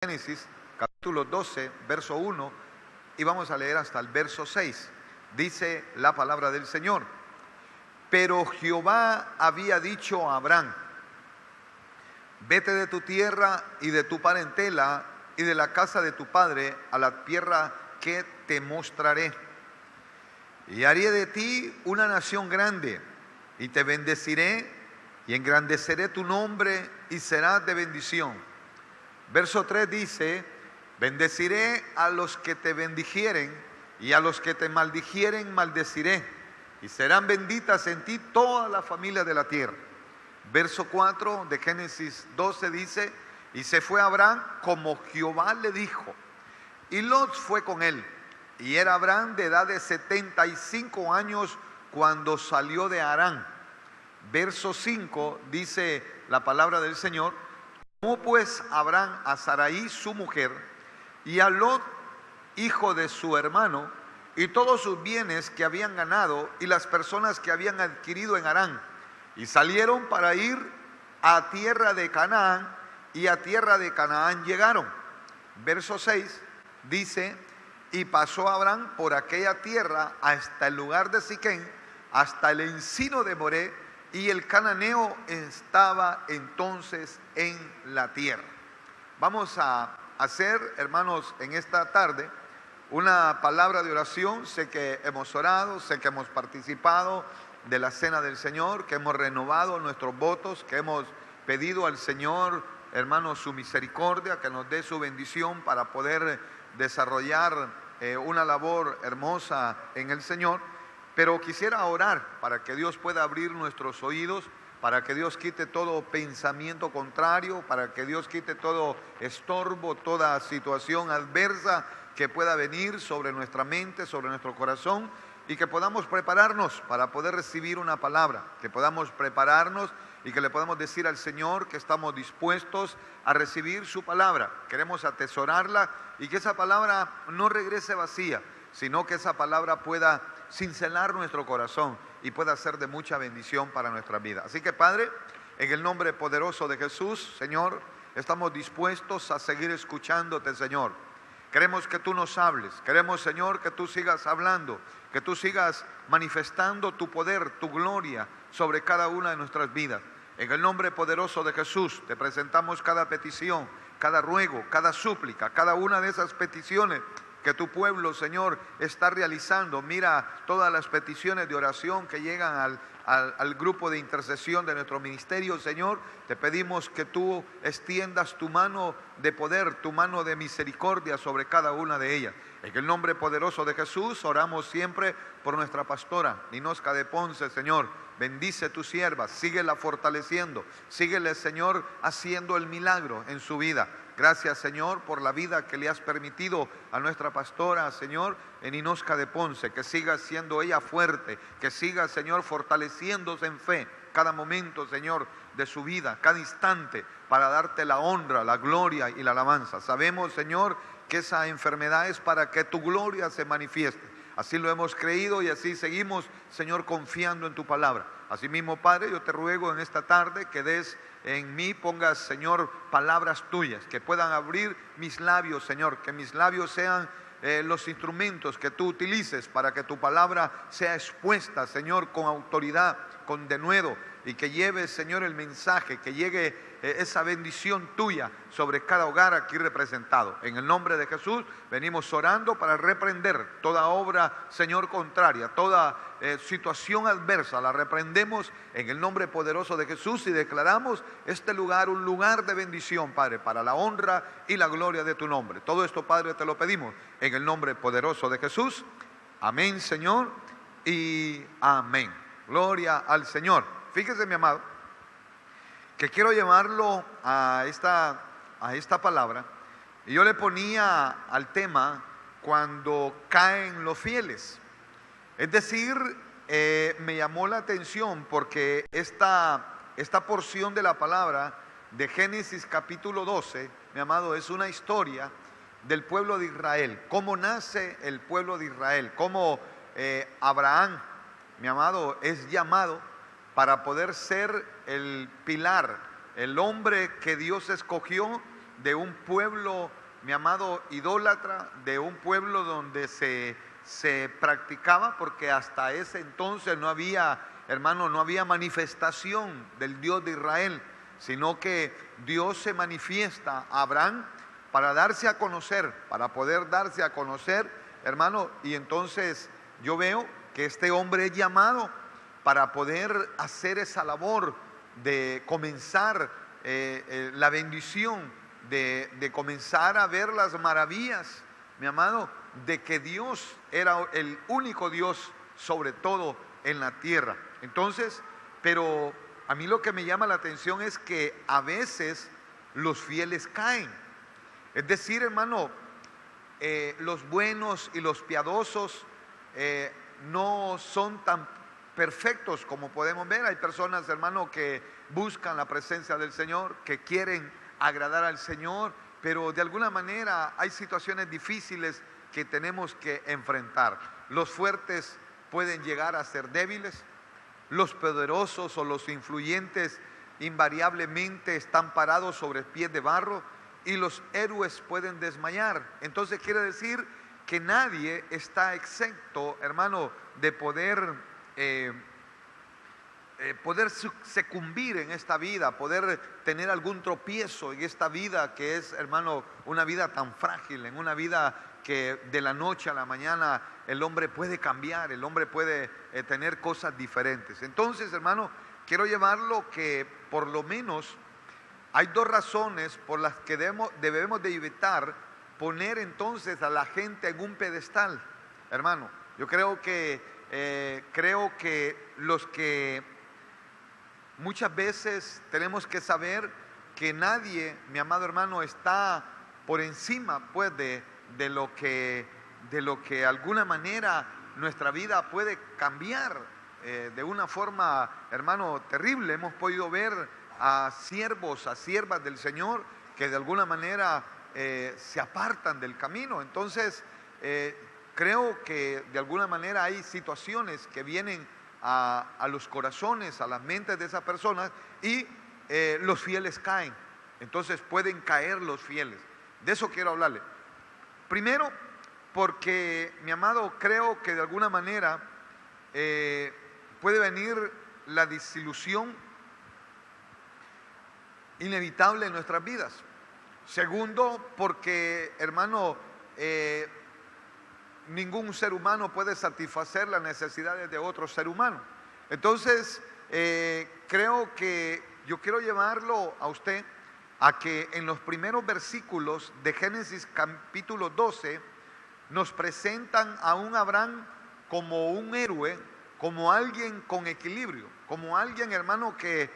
Génesis, capítulo 12, verso 1, y vamos a leer hasta el verso 6. Dice la palabra del Señor: pero Jehová había dicho a Abraham: vete de tu tierra y de tu parentela y de la casa de tu padre a la tierra que te mostraré. Y haré de ti una nación grande, y te bendeciré, y engrandeceré tu nombre, y serás de bendición. Verso 3 dice: bendeciré a los que te bendijeren, y a los que te maldijeren maldeciré, y serán benditas en ti todas las familias de la tierra. Verso 4 de Génesis 12 dice: y se fue Abraham como Jehová le dijo, y Lot fue con él. Y era Abraham de edad de 75 años cuando salió de Harán. Verso 5 dice la palabra del Señor: tomó pues Abraham a Sarai su mujer, y a Lot, hijo de su hermano, y todos sus bienes que habían ganado, y las personas que habían adquirido en Harán, y salieron para ir a tierra de Canaán, y a tierra de Canaán llegaron. Verso 6 dice: y pasó Abraham por aquella tierra hasta el lugar de Siquén, hasta el encino de Moré, y el cananeo estaba entonces en la tierra. Vamos a hacer, hermanos, en esta tarde una palabra de oración. Sé que hemos orado, sé que hemos participado de la cena del Señor, que hemos renovado nuestros votos, que hemos pedido al Señor, hermanos, su misericordia, que nos dé su bendición para poder desarrollar una labor hermosa en el Señor. Pero quisiera orar para que Dios pueda abrir nuestros oídos, para que Dios quite todo pensamiento contrario, para que Dios quite todo estorbo, toda situación adversa que pueda venir sobre nuestra mente, sobre nuestro corazón, y que podamos prepararnos para poder recibir una palabra, que podamos prepararnos y que le podamos decir al Señor que estamos dispuestos a recibir su palabra. Queremos atesorarla y que esa palabra no regrese vacía, sino que esa palabra pueda cincelar nuestro corazón y pueda ser de mucha bendición para nuestra vida. Así que, Padre, en el nombre poderoso de Jesús, Señor, estamos dispuestos a seguir escuchándote, Señor. Queremos que tú nos hables, queremos, Señor, que tú sigas hablando, que tú sigas manifestando tu poder, tu gloria sobre cada una de nuestras vidas. En el nombre poderoso de Jesús te presentamos cada petición, cada ruego, cada súplica, cada una de esas peticiones que tu pueblo, Señor, está realizando. Mira todas las peticiones de oración que llegan al grupo de intercesión de nuestro ministerio, Señor. Te pedimos que tú extiendas tu mano de poder, tu mano de misericordia sobre cada una de ellas. En el nombre poderoso de Jesús oramos siempre por nuestra pastora Ninosca de Ponce, Señor. Bendice tu sierva, síguela fortaleciendo, síguele, Señor, haciendo el milagro en su vida. Gracias, Señor, por la vida que le has permitido a nuestra pastora, Señor, en Ninosca de Ponce, que siga siendo ella fuerte, que siga, Señor, fortaleciéndose en fe cada momento, Señor, de su vida, cada instante, para darte la honra, la gloria y la alabanza. Sabemos, Señor, que esa enfermedad es para que tu gloria se manifieste. Así lo hemos creído y así seguimos, Señor, confiando en tu palabra. Asimismo, Padre, yo te ruego en esta tarde que des en mí, pongas, Señor, palabras tuyas, que puedan abrir mis labios, Señor, que mis labios sean los instrumentos que tú utilices para que tu palabra sea expuesta, Señor, con autoridad, con denuedo, y que lleve, Señor, el mensaje, que llegue esa bendición tuya sobre cada hogar aquí representado. En el nombre de Jesús venimos orando para reprender toda obra, Señor, contraria, toda situación adversa, la reprendemos en el nombre poderoso de Jesús y declaramos este lugar un lugar de bendición, Padre, para la honra y la gloria de tu nombre. Todo esto, Padre, te lo pedimos en el nombre poderoso de Jesús. Amén, Señor, y amén. Gloria al Señor. Fíjese, mi amado, que quiero llevarlo a esta palabra, y yo le ponía al tema: cuando caen los fieles. Es decir, me llamó la atención porque esta porción de la palabra de Génesis capítulo 12, mi amado, es una historia del pueblo de Israel. Cómo nace el pueblo de Israel, cómo Abraham, mi amado, es llamado para poder ser el pilar, el hombre que Dios escogió de un pueblo, mi amado, idólatra, de un pueblo donde se practicaba, porque hasta ese entonces no había, hermano, no había manifestación del Dios de Israel, sino que Dios se manifiesta a Abraham para darse a conocer, para poder darse a conocer, hermano, y entonces yo veo que este hombre es llamado para poder hacer esa labor de comenzar la bendición, de comenzar a ver las maravillas, mi amado, de que Dios era el único Dios sobre todo en la tierra. Entonces, pero a mí lo que me llama la atención es que a veces los fieles caen. Es decir, hermano, los buenos y los piadosos no son tan perfectos como podemos ver. Hay personas, hermano, que buscan la presencia del Señor, que quieren agradar al Señor, pero de alguna manera hay situaciones difíciles que tenemos que enfrentar. Los fuertes pueden llegar a ser débiles, los poderosos o los influyentes invariablemente están parados sobre pies de barro, y los héroes pueden desmayar. Entonces quiere decir que nadie está exento, hermano, de poder sucumbir en esta vida, poder tener algún tropiezo en esta vida que es, hermano, una vida tan frágil, en una vida que de la noche a la mañana el hombre puede cambiar, el hombre puede tener cosas diferentes. Entonces, hermano, quiero llevarlo que por lo menos hay dos razones por las que debemos de evitar poner entonces a la gente en un pedestal, hermano. Yo creo que los que muchas veces tenemos que saber que nadie, mi amado hermano, está por encima pues de lo que de alguna manera nuestra vida puede cambiar de una forma, hermano, terrible. Hemos podido ver a siervos, a siervas del Señor que de alguna manera se apartan del camino. Entonces creo que de alguna manera hay situaciones que vienen a los corazones, a las mentes de esas personas, y los fieles caen. Entonces pueden caer los fieles. De eso quiero hablarle. Primero, porque, mi amado, creo que de alguna manera puede venir la desilusión inevitable en nuestras vidas. Segundo, porque, hermano, ningún ser humano puede satisfacer las necesidades de otro ser humano. Entonces, creo que yo quiero llevarlo a usted a que en los primeros versículos de Génesis capítulo 12 nos presentan a un Abraham como un héroe, como alguien con equilibrio, como alguien, hermano, que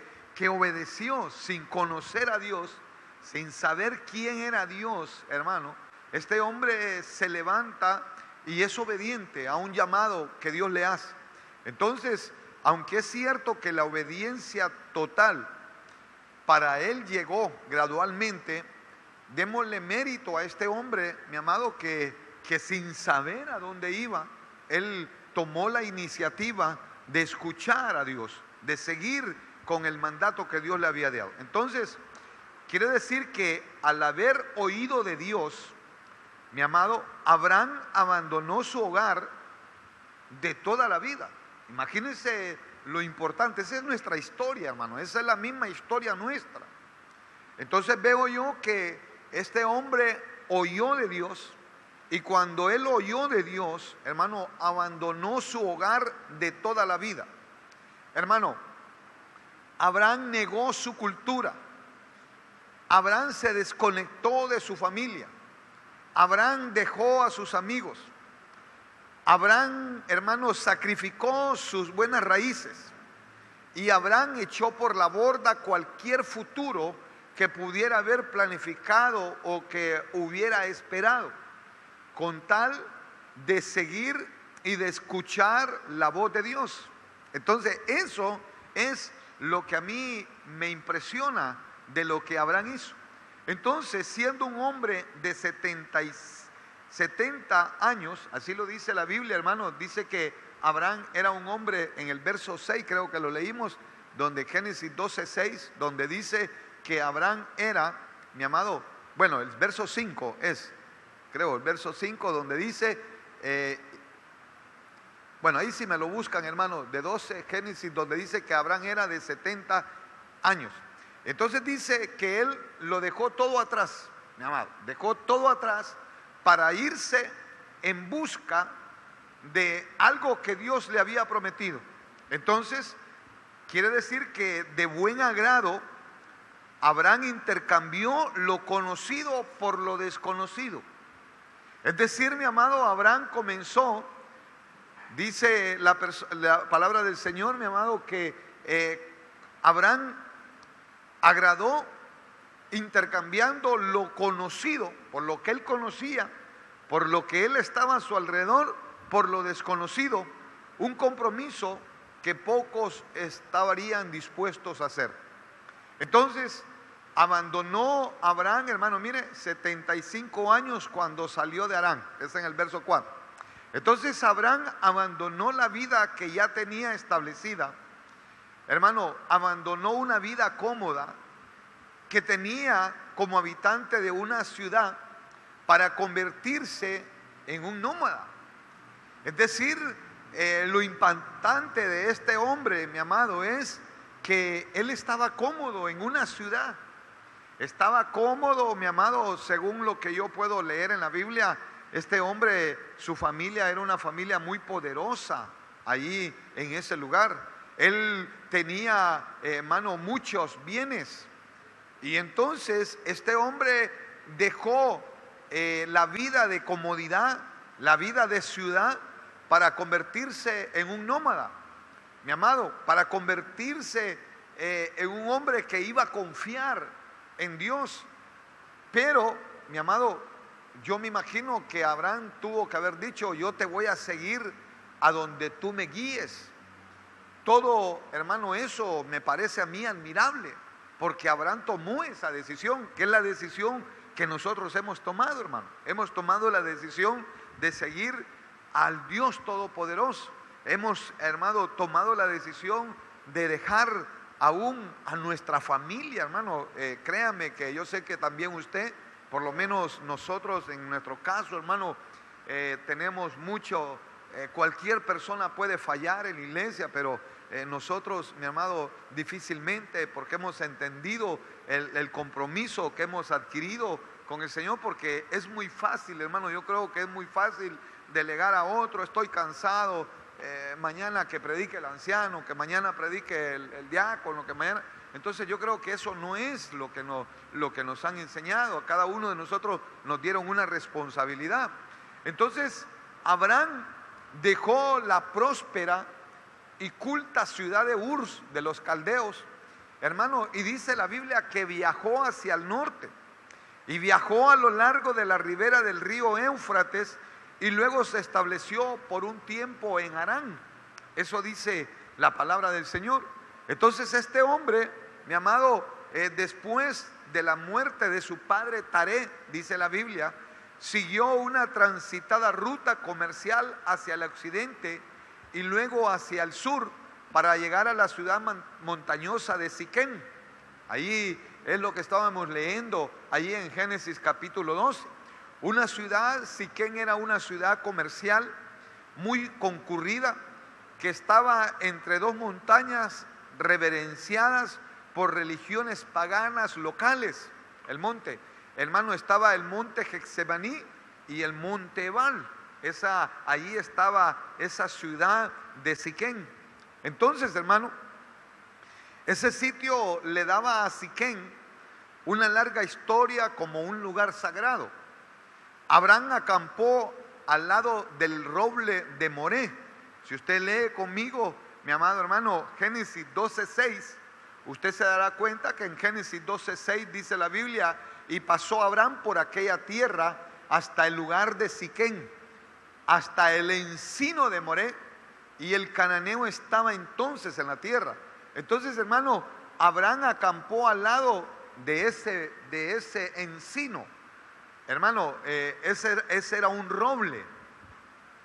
obedeció sin conocer a Dios, sin saber quién era Dios, hermano. Este hombre se levanta y es obediente a un llamado que Dios le hace. Entonces, aunque es cierto que la obediencia total para él llegó gradualmente, démosle mérito a este hombre, mi amado, que sin saber a dónde iba, él tomó la iniciativa de escuchar a Dios, de seguir con el mandato que Dios le había dado. Entonces, quiere decir que al haber oído de Dios, mi amado, Abraham abandonó su hogar de toda la vida. Imagínense lo importante, esa es nuestra historia, hermano, esa es la misma historia nuestra. Entonces veo yo que este hombre oyó de Dios, y cuando él oyó de Dios, hermano, abandonó su hogar de toda la vida. Hermano, Abraham negó su cultura, Abraham se desconectó de su familia, Abraham dejó a sus amigos, Abraham, hermano, sacrificó sus buenas raíces, y Abraham echó por la borda cualquier futuro que pudiera haber planificado o que hubiera esperado, con tal de seguir y de escuchar la voz de Dios. Entonces eso es lo que a mí me impresiona de lo que Abraham hizo. Entonces, siendo un hombre de 70 años, así lo dice la Biblia, hermano, dice que Abraham era un hombre, en el verso 6 creo que lo leímos, donde Génesis 12:6, donde dice que Abraham era, mi amado, bueno, el verso 5 es, creo, el verso 5 donde dice, bueno, ahí sí me lo buscan, hermano, de 12 Génesis, donde dice que Abraham era de 70 años. Entonces dice que él lo dejó todo atrás, mi amado, dejó todo atrás para irse en busca de algo que Dios le había prometido. Entonces, quiere decir que de buen agrado, Abraham intercambió lo conocido por lo desconocido. Es decir, mi amado, Abraham comenzó, dice la palabra del Señor, mi amado, que Abraham agradó intercambiando lo conocido, por lo que él conocía, por lo que él estaba a su alrededor, por lo desconocido, un compromiso que pocos estarían dispuestos a hacer. Entonces, abandonó Abraham, hermano, mire, 75 años cuando salió de Harán, es en el verso 4. Entonces Abraham abandonó la vida que ya tenía establecida, hermano, abandonó una vida cómoda que tenía como habitante de una ciudad para convertirse en un nómada. Es decir, lo impactante de este hombre, mi amado, es que él estaba cómodo en una ciudad. Estaba cómodo, mi amado, según lo que yo puedo leer en la Biblia. Este hombre, su familia era una familia muy poderosa allí en ese lugar. Él tenía, hermano, muchos bienes. Y entonces este hombre dejó la vida de comodidad, la vida de ciudad, para convertirse en un nómada, mi amado, para convertirse en un hombre que iba a confiar en Dios. Pero, mi amado, yo me imagino que Abraham tuvo que haber dicho: yo te voy a seguir a donde tú me guíes. Todo, hermano, eso me parece a mí admirable, porque Abraham tomó esa decisión, que es la decisión que nosotros hemos tomado, hermano. Hemos tomado la decisión de seguir al Dios Todopoderoso. Hemos, hermano, tomado la decisión de dejar aún a nuestra familia, hermano. Créame que yo sé que también usted, por lo menos nosotros en nuestro caso, hermano, tenemos mucho, cualquier persona puede fallar en la iglesia, pero nosotros, mi amado, difícilmente, porque hemos entendido el compromiso que hemos adquirido con el Señor, porque es muy fácil, hermano, yo creo que es muy fácil delegar a otro. Estoy cansado, mañana que predique el anciano, que mañana predique el diácono, que mañana... Entonces yo creo que eso no es lo que nos han enseñado. A cada uno de nosotros nos dieron una responsabilidad. Entonces Abraham dejó la próspera y culta ciudad de Ur de los caldeos, hermano, y dice la Biblia que viajó hacia el norte y viajó a lo largo de la ribera del río Éufrates, y luego se estableció por un tiempo en Harán. Eso dice la palabra del Señor. Entonces este hombre, mi amado, después de la muerte de su padre Taré, dice la Biblia, siguió una transitada ruta comercial hacia el occidente y luego hacia el sur para llegar a la ciudad montañosa de Siquén. Ahí es lo que estábamos leyendo, ahí en Génesis capítulo 12. Una ciudad, Siquén era una ciudad comercial muy concurrida que estaba entre dos montañas reverenciadas por religiones paganas locales. El monte, hermano, estaba el monte Getsemaní y el monte Ebal. Allí estaba esa ciudad de Siquén. Entonces, hermano, ese sitio le daba a Siquén una larga historia como un lugar sagrado. Abraham acampó al lado del roble de Moré. Si usted lee conmigo, mi amado hermano, Génesis 12:6, usted se dará cuenta que en Génesis 12:6 dice la Biblia: y pasó Abraham por aquella tierra hasta el lugar de Siquén, hasta el encino de Moré, y el cananeo estaba entonces en la tierra. Entonces, hermano, Abraham acampó al lado de ese encino. Hermano, ese era un roble.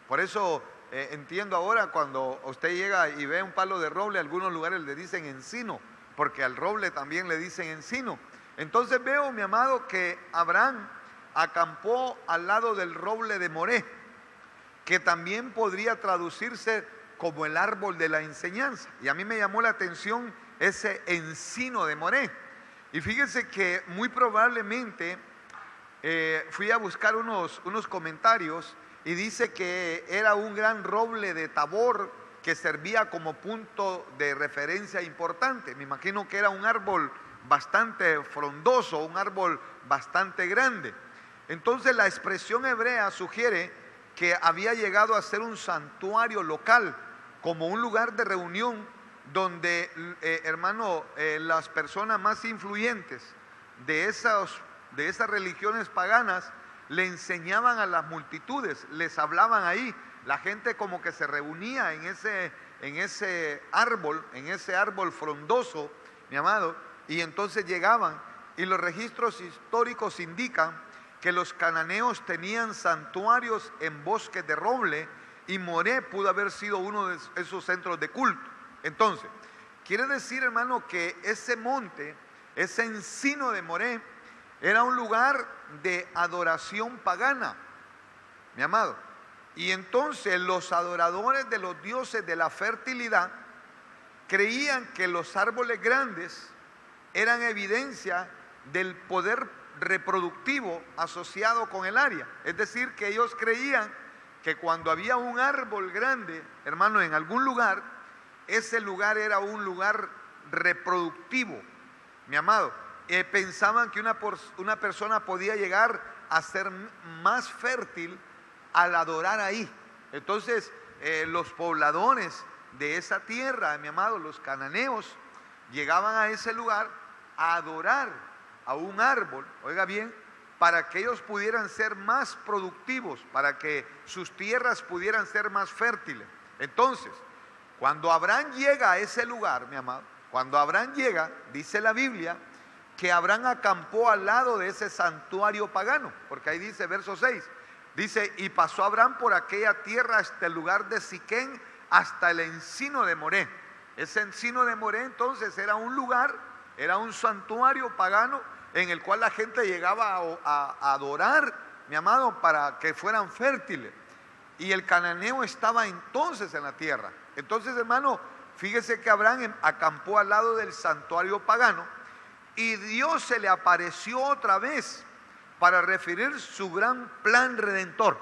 Por eso entiendo ahora cuando usted llega y ve un palo de roble, algunos lugares le dicen encino, porque al roble también le dicen encino. Entonces veo, mi amado, que Abraham acampó al lado del roble de Moré, que también podría traducirse como el árbol de la enseñanza. Y a mí me llamó la atención ese encino de Moré. Y fíjense que muy probablemente fui a buscar unos comentarios y dice que era un gran roble de Tabor que servía como punto de referencia importante. Me imagino que era un árbol bastante frondoso, un árbol bastante grande. Entonces la expresión hebrea sugiere que había llegado a ser un santuario local, como un lugar de reunión donde, las personas más influyentes de esas religiones paganas le enseñaban a las multitudes, les hablaban ahí. La gente como que se reunía en ese árbol frondoso, mi amado, y entonces llegaban, y los registros históricos indican que los cananeos tenían santuarios en bosques de roble, y Moré pudo haber sido uno de esos centros de culto. Entonces, quiere decir, hermano, que ese monte, ese encino de Moré, era un lugar de adoración pagana, mi amado. Y entonces los adoradores de los dioses de la fertilidad creían que los árboles grandes eran evidencia del poder reproductivo asociado con el área. Es decir, que ellos creían que cuando había un árbol grande, hermano, en algún lugar, ese lugar era un lugar reproductivo, mi amado. Pensaban que una persona podía llegar a ser más fértil al adorar ahí. Entonces, los pobladores de esa tierra, mi amado, los cananeos, llegaban a ese lugar a adorar a un árbol, oiga bien, para que ellos pudieran ser más productivos, para que sus tierras pudieran ser más fértiles. Entonces, cuando Abraham llega a ese lugar, mi amado, cuando Abraham llega, dice la Biblia, que Abraham acampó al lado de ese santuario pagano, porque ahí dice, verso 6, dice, y pasó Abraham por aquella tierra hasta el lugar de Siquén, hasta el encino de Moré. Ese encino de Moré entonces era un lugar, era un santuario pagano en el cual la gente llegaba a adorar, mi amado, para que fueran fértiles. Y el cananeo estaba entonces en la tierra. Entonces, hermano, fíjese que Abraham acampó al lado del santuario pagano y Dios se le apareció otra vez para referir su gran plan redentor.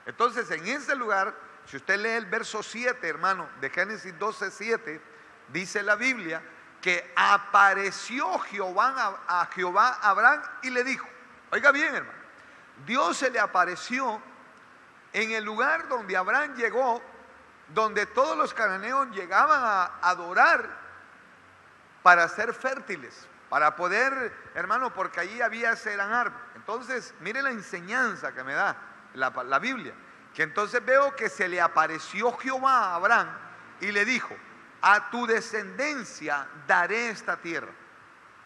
Entonces, en ese lugar, si usted lee el verso 7, hermano, de Génesis 12:7, dice la Biblia que apareció Jehová a Abraham y le dijo, oiga bien, hermano, Dios se le apareció en el lugar donde Abraham llegó, donde todos los cananeos llegaban a adorar para ser fértiles, para poder, hermano, porque allí había ese gran árbol. Entonces, mire la enseñanza que me da la Biblia, que entonces veo que se le apareció Jehová a Abraham y le dijo, a tu descendencia daré esta tierra.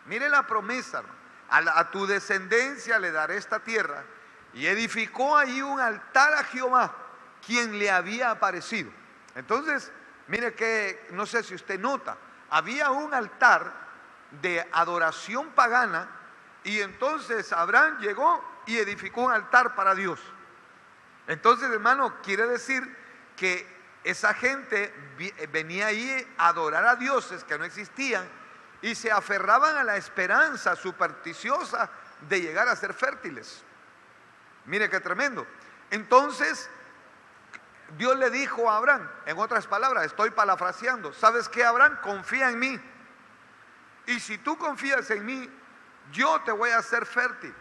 Mire la promesa, hermano. A tu descendencia le daré esta tierra. Y edificó ahí un altar a Jehová, quien le había aparecido. Entonces, mire que, no sé si usted nota, había un altar de adoración pagana, y entonces Abraham llegó y edificó un altar para Dios. Entonces, hermano, quiere decir que esa gente venía ahí a adorar a dioses que no existían y se aferraban a la esperanza supersticiosa de llegar a ser fértiles. Mire qué tremendo. Entonces, Dios le dijo a Abraham, en otras palabras, estoy parafraseando, ¿sabes qué, Abraham? Confía en mí. Y si tú confías en mí, yo te voy a hacer fértil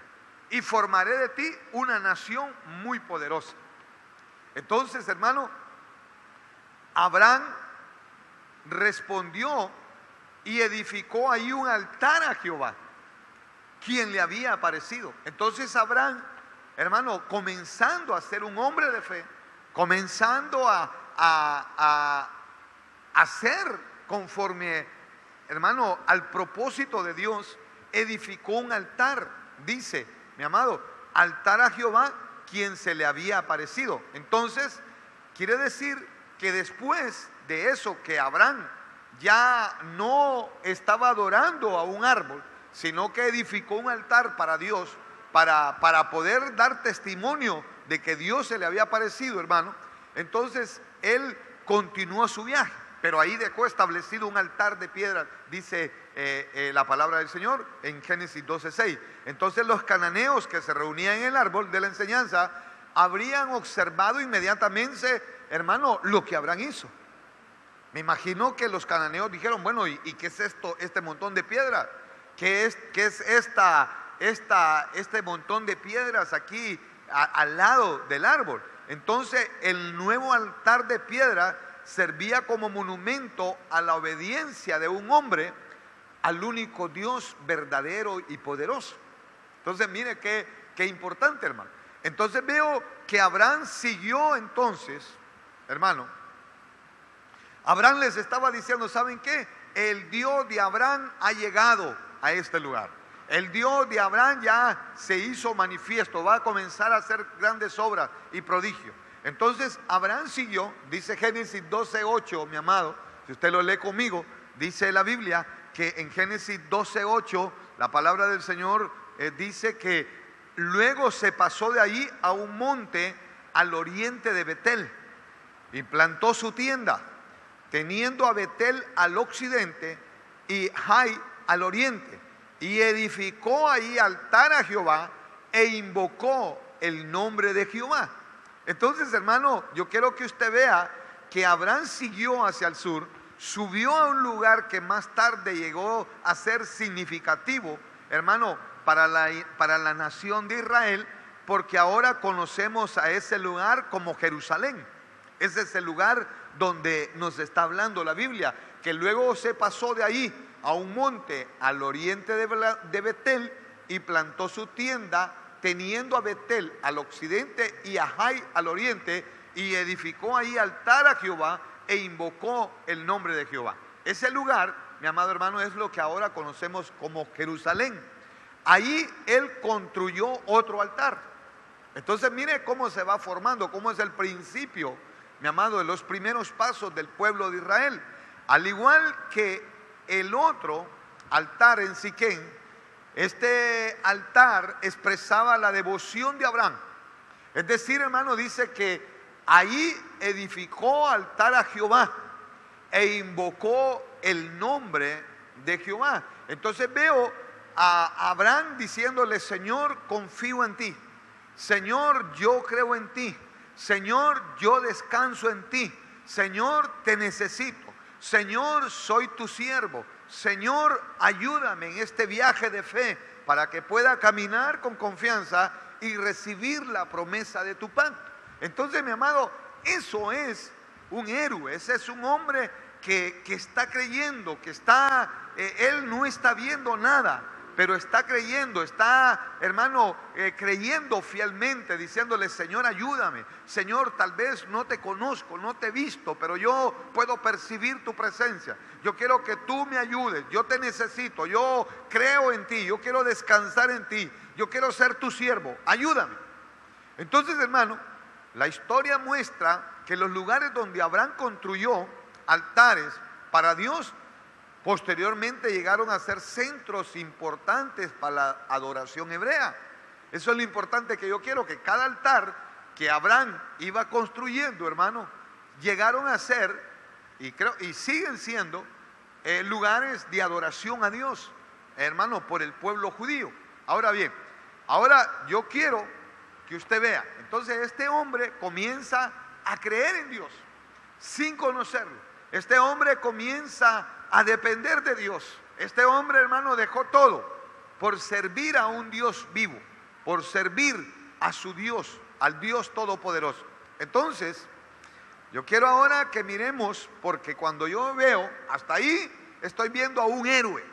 y formaré de ti una nación muy poderosa. Entonces, hermano, Abraham respondió y edificó ahí un altar a Jehová, quien le había aparecido. Entonces Abraham, hermano, comenzando a ser un hombre de fe, comenzando a hacer conforme, hermano, al propósito de Dios, edificó un altar, dice, mi amado, altar a Jehová, quien se le había aparecido. Entonces, quiere decir que después de eso, que Abraham ya no estaba adorando a un árbol, sino que edificó un altar para Dios, para poder dar testimonio de que Dios se le había aparecido, hermano. Entonces él continuó su viaje, pero ahí dejó establecido un altar de piedra, dice la palabra del Señor en Génesis 12:6. Entonces los cananeos que se reunían en el árbol de la enseñanza habrían observado inmediatamente, hermano, lo que Abraham hizo. Me imagino que los cananeos dijeron, bueno, ¿y qué es esto, este montón de piedra? ¿Qué es este montón de piedras aquí al lado del árbol? Entonces el nuevo altar de piedra servía como monumento a la obediencia de un hombre al único Dios verdadero y poderoso. Entonces mire qué importante, hermano. Entonces veo que Abraham siguió entonces, hermano. Abraham les estaba diciendo, ¿saben qué? El Dios de Abraham ha llegado a este lugar. El Dios de Abraham ya se hizo manifiesto, va a comenzar a hacer grandes obras y prodigios. Entonces Abraham siguió, dice Génesis 12:8, mi amado, si usted lo lee conmigo, dice la Biblia que en Génesis 12:8 la palabra del Señor dice que luego se pasó de allí a un monte al oriente de Betel y plantó su tienda, teniendo a Betel al occidente y Jai al oriente, y edificó ahí altar a Jehová e invocó el nombre de Jehová. Entonces, hermano, yo quiero que usted vea que Abraham siguió hacia el sur, subió a un lugar que más tarde llegó a ser significativo, hermano, para la nación de Israel, porque ahora conocemos a ese lugar como Jerusalén. Ese es el lugar donde nos está hablando la Biblia, que luego se pasó de ahí a un monte al oriente de Betel y plantó su tienda, teniendo a Betel al occidente y a Jai al oriente, y edificó ahí altar a Jehová e invocó el nombre de Jehová. Ese lugar, mi amado hermano, es lo que ahora conocemos como Jerusalén. Ahí él construyó otro altar. Entonces mire cómo se va formando, cómo es el principio, mi amado, de los primeros pasos del pueblo de Israel. Al igual que el otro altar en Siquén, este altar expresaba la devoción de Abraham. Es decir, hermano, dice que ahí edificó altar a Jehová e invocó el nombre de Jehová. Entonces veo a Abraham diciéndole, Señor, confío en ti. Señor, yo creo en ti. Señor, yo descanso en ti. Señor, te necesito. Señor, soy tu siervo. Señor, ayúdame en este viaje de fe para que pueda caminar con confianza y recibir la promesa de tu pacto. Entonces, mi amado, eso es un héroe. Ese es un hombre que está creyendo, él no está viendo nada, pero está creyendo, hermano, creyendo fielmente, diciéndole, Señor, ayúdame. Señor, tal vez no te conozco, no te he visto, pero yo puedo percibir tu presencia. Yo quiero que tú me ayudes, yo te necesito, yo creo en ti, yo quiero descansar en ti, yo quiero ser tu siervo, ayúdame. Entonces, hermano, la historia muestra que los lugares donde Abraham construyó altares para Dios, posteriormente llegaron a ser centros importantes para la adoración hebrea. Eso es lo importante que yo quiero, que cada altar que Abraham iba construyendo, hermano, llegaron a ser, y siguen siendo, lugares de adoración a Dios, hermano, por el pueblo judío. Ahora bien, ahora yo quiero que usted vea, entonces este hombre comienza a creer en Dios, sin conocerlo. Este hombre comienza a depender de Dios. Este hombre, hermano, dejó todo por servir a un Dios vivo, por servir a su Dios, al Dios todopoderoso. Entonces, yo quiero ahora que miremos, porque cuando yo veo, hasta ahí estoy viendo a un héroe.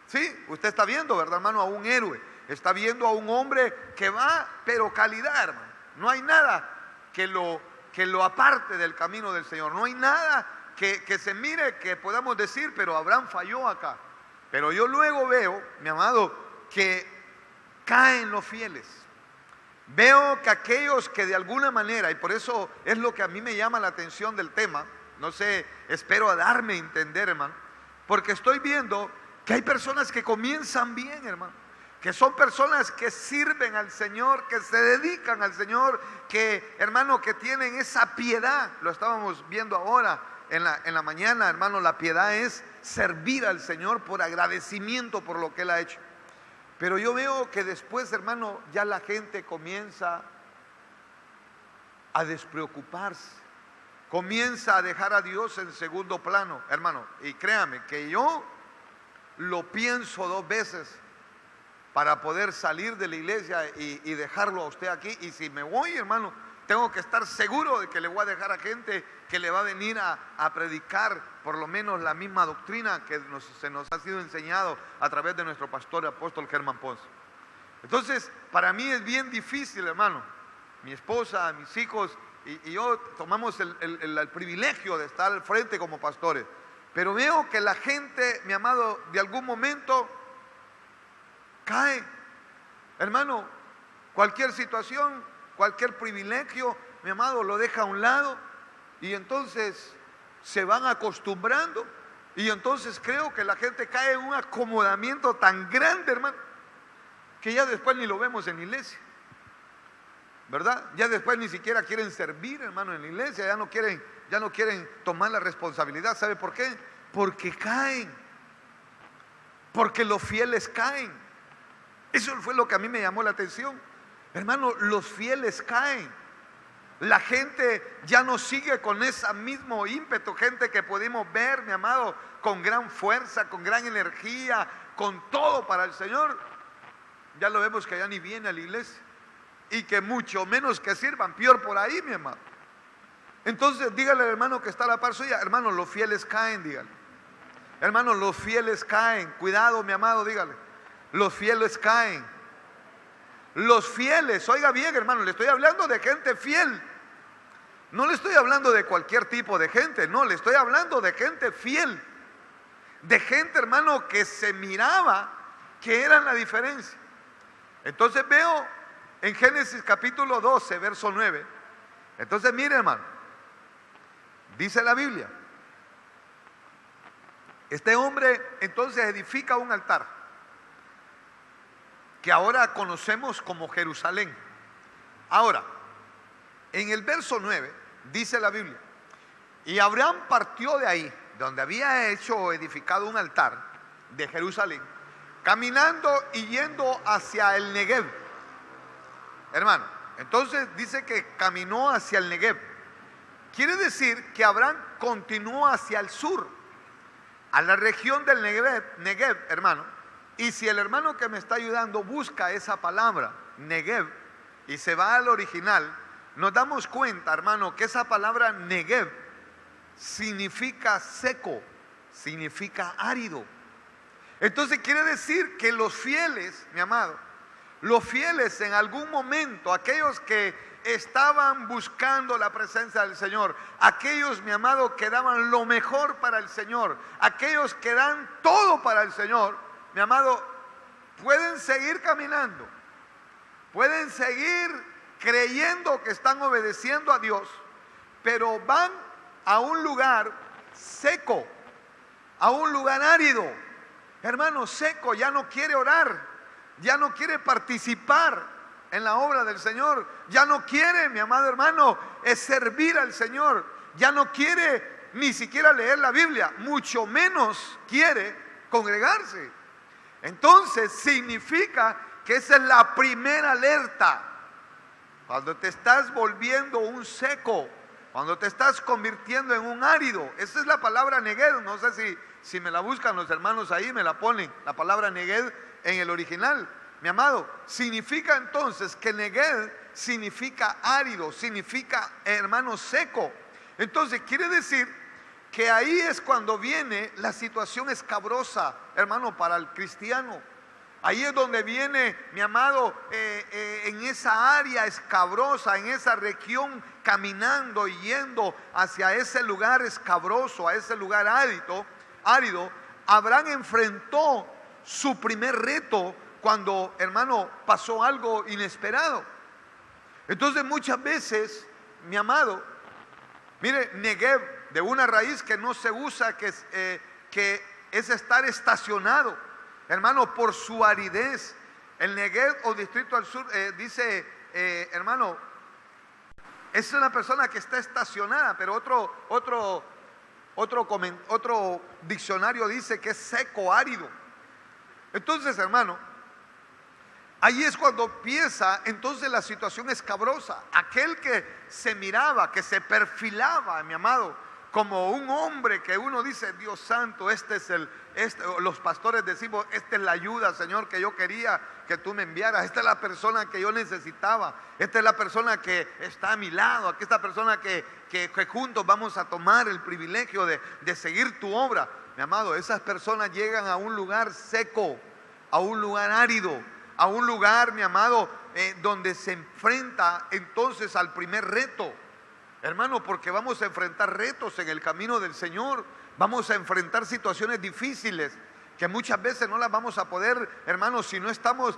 ¿Sí? Usted está viendo, ¿verdad, hermano? A un héroe. Está viendo a un hombre que va, pero calidad, hermano. No hay nada que lo aparte del camino del Señor. No hay nada que se mire, que podamos decir, pero Abraham falló acá. Pero yo luego veo, mi amado, que caen los fieles. Veo que aquellos que de alguna manera, y por eso es lo que a mí me llama la atención del tema, no sé, espero darme a entender, hermano, porque estoy viendo Que hay personas que comienzan bien, hermano, que son personas que sirven al Señor, que se dedican al Señor, que, hermano, que tienen esa piedad. Lo estábamos viendo ahora en la mañana, hermano. La piedad es servir al Señor por agradecimiento por lo que Él ha hecho. Pero yo veo que después, hermano, ya la gente comienza a despreocuparse, comienza a dejar a Dios en segundo plano, hermano. Y créame que yo lo pienso 2 veces para poder salir de la iglesia y dejarlo a usted aquí. Y si me voy, hermano, tengo que estar seguro de que le voy a dejar a gente que le va a venir a predicar por lo menos la misma doctrina que se nos ha sido enseñado a través de nuestro pastor apóstol Germán Ponce. Entonces, para mí es bien difícil, hermano. Mi esposa, mis hijos y yo tomamos el privilegio de estar al frente como pastores. Pero veo que la gente, mi amado, de algún momento cae. Hermano, cualquier situación, cualquier privilegio, mi amado, lo deja a un lado y entonces se van acostumbrando y entonces creo que la gente cae en un acomodamiento tan grande, hermano, que ya después ni lo vemos en la iglesia, ¿verdad? Ya después ni siquiera quieren servir, hermano, en la iglesia, ya no quieren tomar la responsabilidad. ¿Sabe por qué? Porque caen, porque los fieles caen. Eso fue lo que a mí me llamó la atención. Hermano, los fieles caen. La gente ya no sigue con ese mismo ímpetu, gente que pudimos ver, mi amado, con gran fuerza, con gran energía, con todo para el Señor. Ya lo vemos que ya ni viene a la iglesia y que mucho menos que sirvan, peor por ahí, mi amado. Entonces dígale al hermano que está a la par suya, hermano, los fieles caen, dígale. Hermano, los fieles caen. Cuidado, mi amado, dígale. Los fieles caen. Los fieles, oiga bien, hermano, le estoy hablando de gente fiel. No le estoy hablando de cualquier tipo de gente, no, le estoy hablando de gente fiel. De gente, hermano, que se miraba que eran la diferencia. Entonces veo en Génesis capítulo 12, verso 9. Entonces mire, hermano, dice la Biblia, este hombre entonces edifica un altar que ahora conocemos como Jerusalén. Ahora, en el verso 9 dice la Biblia, y Abraham partió de ahí, donde había hecho o edificado un altar de Jerusalén, caminando y yendo hacia el Negev. Hermano, entonces dice que caminó hacia el Negev. Quiere decir que Abraham continuó hacia el sur, a la región del Negev, hermano. Y si el hermano que me está ayudando busca esa palabra, Negev, y se va al original, nos damos cuenta, hermano, que esa palabra Negev significa seco, significa árido. Entonces quiere decir que los fieles, mi amado, los fieles en algún momento, aquellos que estaban buscando la presencia del Señor, aquellos, mi amado, que daban lo mejor para el Señor, aquellos que dan todo para el Señor, mi amado, pueden seguir caminando, pueden seguir creyendo que están obedeciendo a Dios, pero van a un lugar seco, a un lugar árido. Hermano, seco, ya no quiere orar, ya no quiere participar en la obra del Señor, ya no quiere, mi amado hermano, es servir al Señor, ya no quiere ni siquiera leer la Biblia, mucho menos quiere congregarse. Entonces significa que esa es la primera alerta. Cuando te estás volviendo un seco, cuando te estás convirtiendo en un árido, esa es la palabra Negev. No sé si me la buscan los hermanos ahí, me la ponen, la palabra Negev en el original. Mi amado, significa entonces que Negev significa árido, significa, hermano, seco. Entonces quiere decir que ahí es cuando viene la situación escabrosa, hermano, para el cristiano. Ahí es donde viene, mi amado, en esa área escabrosa, en esa región, caminando y yendo hacia ese lugar escabroso, a ese lugar árido, Abraham enfrentó su primer reto cuando, hermano, pasó algo inesperado. Entonces muchas veces, mi amado, mire, Negev, de una raíz que no se usa, que es estar estacionado, hermano, por su aridez. El Negev o distrito al sur dice, hermano, es una persona que está estacionada, pero otro diccionario dice que es seco, árido. Entonces, hermano, ahí es cuando empieza entonces la situación escabrosa. Aquel que se miraba, que se perfilaba, mi amado, como un hombre que uno dice, Dios santo, los pastores decimos, esta es la ayuda, Señor, que yo quería que tú me enviaras. Esta es la persona que yo necesitaba. Esta es la persona que está a mi lado. Aquí esta persona que juntos vamos a tomar el privilegio de seguir tu obra. Mi amado, esas personas llegan a un lugar seco, a un lugar árido, a un lugar, mi amado, donde se enfrenta entonces al primer reto. Hermano, porque vamos a enfrentar retos en el camino del Señor. Vamos a enfrentar situaciones difíciles que muchas veces no las vamos a poder, hermanos, si no estamos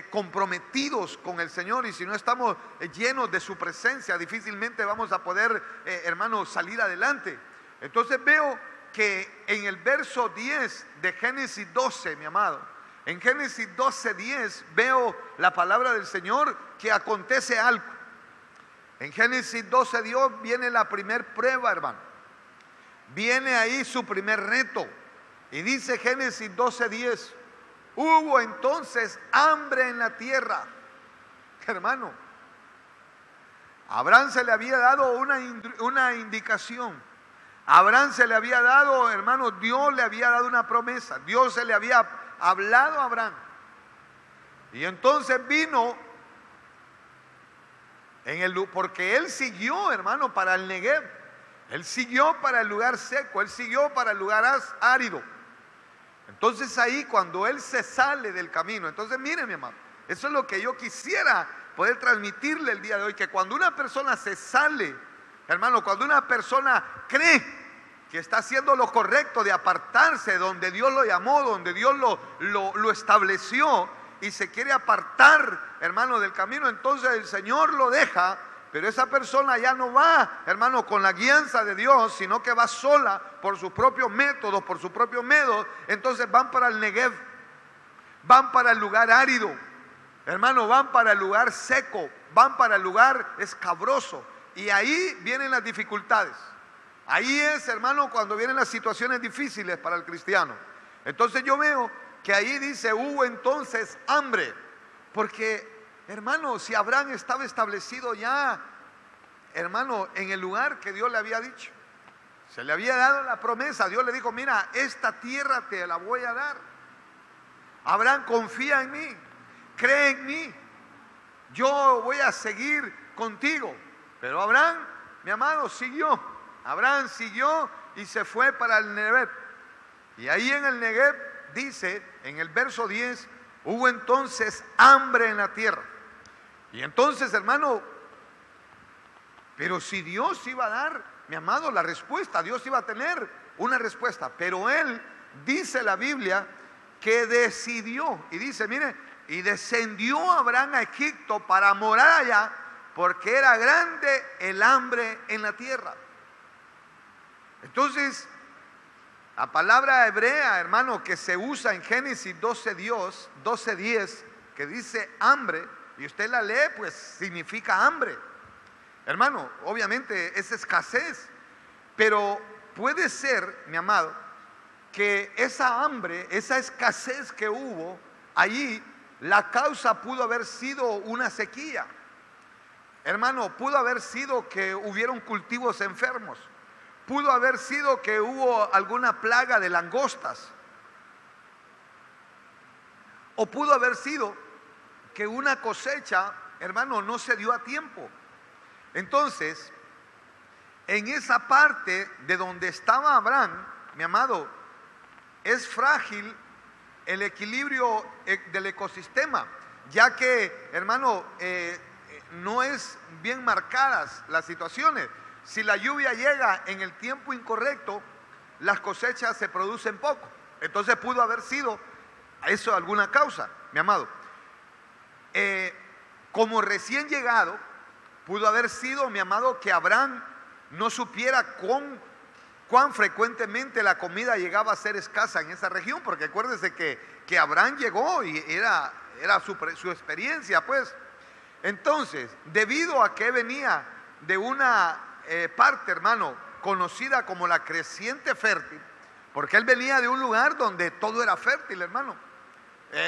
comprometidos con el Señor y si no estamos llenos de su presencia, difícilmente vamos a poder, hermanos, salir adelante. Entonces veo que en el verso 10 de Génesis 12, mi amado, en Génesis 12:10 veo la palabra del Señor que acontece algo. En Génesis 12:10 viene la primer prueba, hermano. Viene ahí su primer reto. Y dice Génesis 12:10, hubo entonces hambre en la tierra. Hermano, a Abraham se le había dado una indicación. A Abraham se le había dado, hermano, Dios le había dado una promesa. Dios se le había hablado a Abraham. Y entonces vino porque él siguió, hermano, para el Negev. Él siguió para el lugar seco, él siguió para el lugar árido. Entonces ahí cuando él se sale del camino, entonces mire, mi hermano, eso es lo que yo quisiera poder transmitirle el día de hoy, que cuando una persona se sale, hermano, cuando una persona cree que está haciendo lo correcto de apartarse donde Dios lo llamó, donde Dios lo estableció, y se quiere apartar, hermano, del camino, entonces el Señor lo deja, pero esa persona ya no va, hermano, con la guianza de Dios, sino que va sola por sus propios métodos, por sus propios medios. Entonces van para el Negev, van para el lugar árido, hermano, van para el lugar seco, van para el lugar escabroso, y ahí vienen las dificultades. Ahí es, hermano, cuando vienen las situaciones difíciles para el cristiano. Entonces yo veo que ahí dice, hubo entonces hambre, porque, hermano, si Abraham estaba establecido ya, hermano, en el lugar que Dios le había dicho, se le había dado la promesa, Dios le dijo, mira, esta tierra te la voy a dar. Abraham, confía en mí, cree en mí, yo voy a seguir contigo. Pero Abraham, mi amado, siguió. Abraham siguió y se fue para el Negev. Y ahí en el Negev dice, en el verso 10, hubo entonces hambre en la tierra. Y entonces, hermano, pero si Dios iba a dar, mi amado, la respuesta, Dios iba a tener una respuesta, pero él, dice la Biblia, que decidió, y dice, mire, y descendió Abraham a Egipto para morar allá, porque era grande el hambre en la tierra. Entonces, la palabra hebrea, hermano, que se usa en Génesis 12:10, que dice hambre, y usted la lee, pues significa hambre. Hermano, obviamente es escasez, pero puede ser, mi amado, que esa hambre, esa escasez que hubo allí, la causa pudo haber sido una sequía. Hermano, pudo haber sido que hubieron cultivos enfermos. Pudo haber sido que hubo alguna plaga de langostas. O pudo haber sido que una cosecha, hermano, no se dio a tiempo. Entonces, en esa parte de donde estaba Abraham, mi amado, es frágil el equilibrio del ecosistema, ya que, hermano, no es bien marcadas las situaciones. Si la lluvia llega en el tiempo incorrecto, las cosechas se producen poco. Entonces pudo haber sido eso alguna causa, mi amado. Como recién llegado, pudo haber sido, mi amado, que Abraham no supiera cuán frecuentemente la comida llegaba a ser escasa en esa región, porque acuérdense que Abraham llegó y era su experiencia, pues. Entonces, debido a que venía de una parte, hermano, conocida como la creciente fértil, porque él venía de un lugar donde todo era fértil, hermano,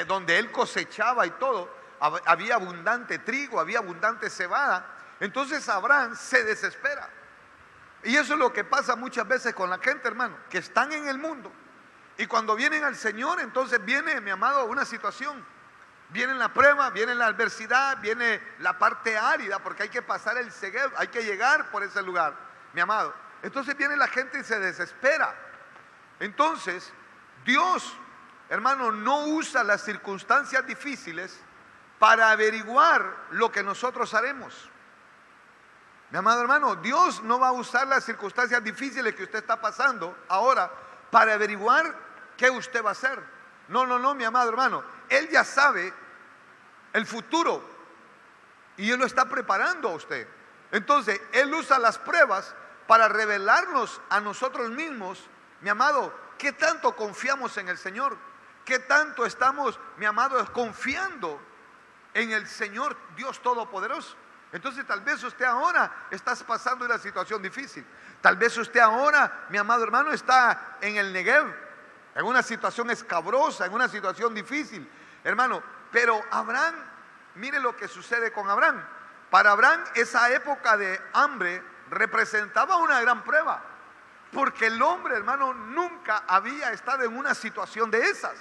donde él cosechaba y todo, había abundante trigo, había abundante cebada. Entonces Abraham se desespera. Y eso es lo que pasa muchas veces con la gente, hermano, que están en el mundo y cuando vienen al Señor, entonces viene, mi amado, una situación. Viene la prueba, viene la adversidad, viene la parte árida, porque hay que pasar el Negev, hay que llegar por ese lugar, mi amado. Entonces viene la gente y se desespera. Entonces, Dios, hermano, no usa las circunstancias difíciles para averiguar lo que nosotros haremos. Mi amado hermano, Dios no va a usar las circunstancias difíciles que usted está pasando ahora para averiguar qué usted va a hacer. No, mi amado hermano. Él ya sabe el futuro y Él lo está preparando a usted. Entonces, Él usa las pruebas para revelarnos a nosotros mismos, mi amado, qué tanto confiamos en el Señor, qué tanto estamos, mi amado, confiando en el Señor Dios Todopoderoso. Entonces tal vez usted ahora está pasando una situación difícil. Tal vez usted ahora, mi amado hermano, está en el Negev, en una situación escabrosa, en una situación difícil, hermano. Pero Abraham, mire lo que sucede con Abraham. Para Abraham esa época de hambre representaba una gran prueba, porque el hombre, hermano, nunca había estado en una situación de esas.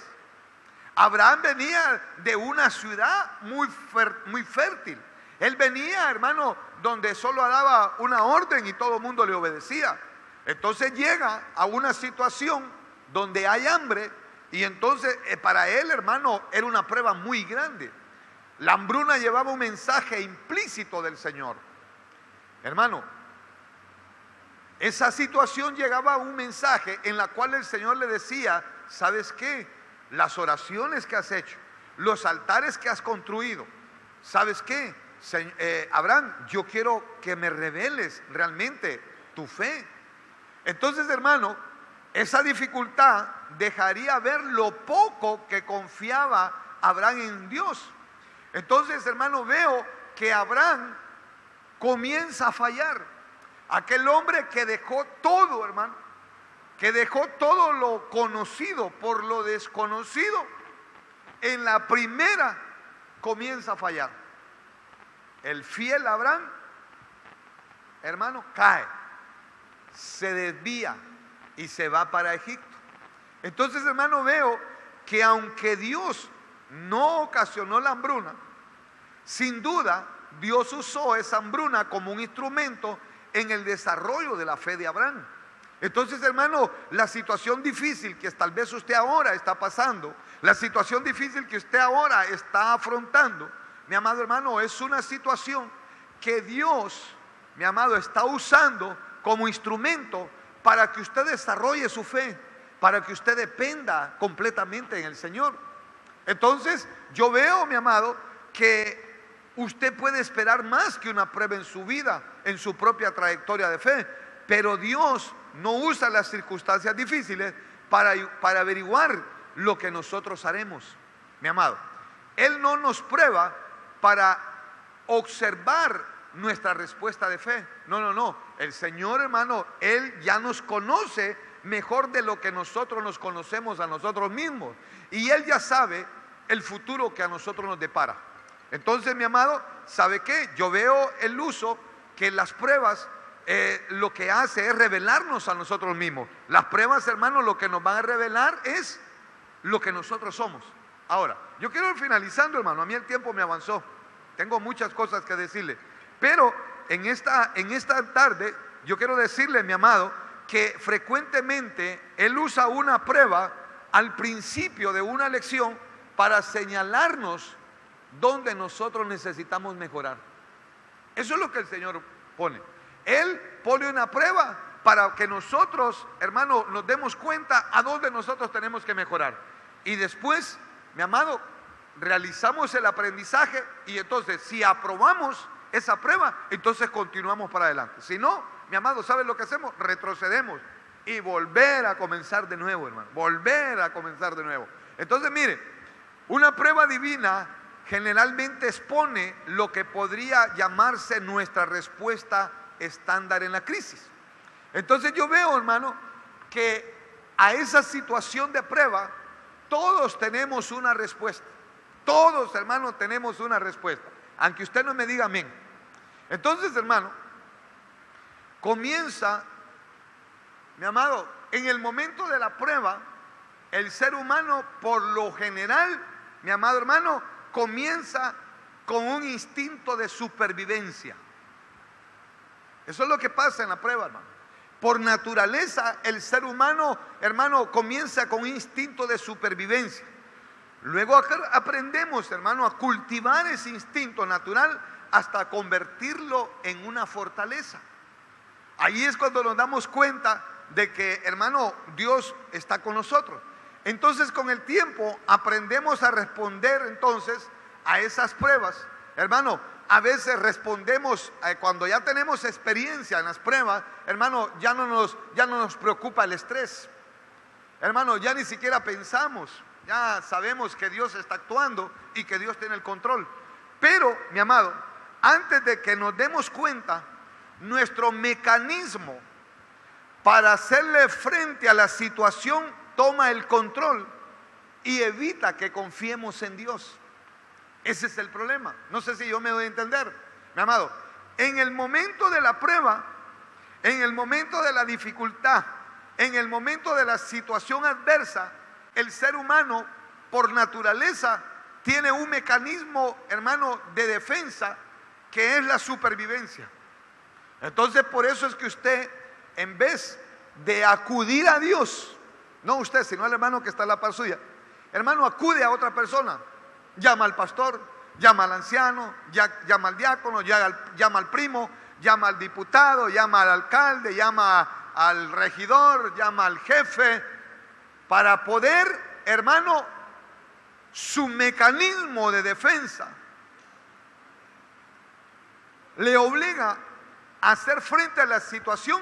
Abraham venía de una ciudad muy fértil. Él venía, hermano, donde solo daba una orden y todo el mundo le obedecía. Entonces llega a una situación donde hay hambre y entonces para él, hermano, era una prueba muy grande. La hambruna llevaba un mensaje implícito del Señor. Hermano, esa situación llegaba a un mensaje en la cual el Señor le decía, ¿sabes qué? Las oraciones que has hecho, los altares que has construido, ¿sabes qué? Abraham, yo quiero que me reveles realmente tu fe. Entonces, hermano, esa dificultad dejaría ver lo poco que confiaba Abraham en Dios. Entonces, hermano, veo que Abraham comienza a fallar. Aquel hombre que dejó todo, hermano, que dejó todo lo conocido por lo desconocido, en la primera comienza a fallar. El fiel Abraham, hermano, cae, se desvía y se va para Egipto. Entonces, hermano, veo que aunque Dios no ocasionó la hambruna, sin duda Dios usó esa hambruna como un instrumento en el desarrollo de la fe de Abraham. Entonces, hermano, la situación difícil que tal vez usted ahora está pasando, la situación difícil que usted ahora está afrontando, mi amado hermano, es una situación que Dios, mi amado, está usando como instrumento para que usted desarrolle su fe, para que usted dependa completamente en el Señor. Entonces, yo veo, mi amado, que usted puede esperar más que una prueba en su vida, en su propia trayectoria de fe, pero Dios no usa las circunstancias difíciles para averiguar lo que nosotros haremos, mi amado. Él no nos prueba para observar nuestra respuesta de fe. No. El Señor, hermano, Él ya nos conoce mejor de lo que nosotros nos conocemos a nosotros mismos. Y Él ya sabe el futuro que a nosotros nos depara. Entonces, mi amado, ¿sabe qué? Yo veo el uso que las pruebas lo que hace es revelarnos a nosotros mismos. Las pruebas, hermano, lo que nos van a revelar es lo que nosotros somos. Ahora, yo quiero ir finalizando, hermano. A mí el tiempo me avanzó. Tengo muchas cosas que decirle. Pero en esta tarde, yo quiero decirle, mi amado, que frecuentemente Él usa una prueba al principio de una lección para señalarnos dónde nosotros necesitamos mejorar. Eso es lo que el Señor pone. Él pone una prueba para que nosotros, hermano, nos demos cuenta a dónde nosotros tenemos que mejorar. Y después, mi amado, realizamos el aprendizaje y entonces si aprobamos esa prueba, entonces continuamos para adelante. Si no, mi amado, ¿sabes lo que hacemos? Retrocedemos y volver a comenzar de nuevo, hermano. Volver a comenzar de nuevo. Entonces, mire, una prueba divina generalmente expone lo que podría llamarse nuestra respuesta estándar en la crisis. Entonces yo veo, hermano, que a esa situación de prueba todos tenemos una respuesta. Todos, hermano, tenemos una respuesta, aunque usted no me diga amén. Entonces, hermano, comienza, mi amado, en el momento de la prueba, el ser humano por lo general, mi amado hermano, comienza con un instinto de supervivencia. Eso es lo que pasa en la prueba, hermano. Por naturaleza, el ser humano, hermano, comienza con un instinto de supervivencia. Luego aprendemos, hermano, a cultivar ese instinto natural hasta convertirlo en una fortaleza. Ahí es cuando nos damos cuenta de que, hermano, Dios está con nosotros. Entonces, con el tiempo aprendemos a responder entonces a esas pruebas. Hermano, a veces respondemos cuando ya tenemos experiencia en las pruebas, hermano, ya no nos preocupa el estrés. Hermano, ya ni siquiera pensamos, ya sabemos que Dios está actuando y que Dios tiene el control. Pero, mi amado, antes de que nos demos cuenta, nuestro mecanismo para hacerle frente a la situación toma el control y evita que confiemos en Dios. Ese es el problema. No sé si yo me doy a entender, mi amado. En el momento de la prueba, en el momento de la dificultad, en el momento de la situación adversa, el ser humano por naturaleza tiene un mecanismo, hermano, de defensa que es la supervivencia. Entonces, por eso es que usted, en vez de acudir a Dios, no usted, sino al hermano que está a la par suya, hermano, acude a otra persona. Llama al pastor, llama al anciano, llama al diácono, llama al primo, llama al diputado, llama al alcalde, llama al regidor, llama al jefe, para poder, hermano, su mecanismo de defensa le obliga a hacer frente a la situación,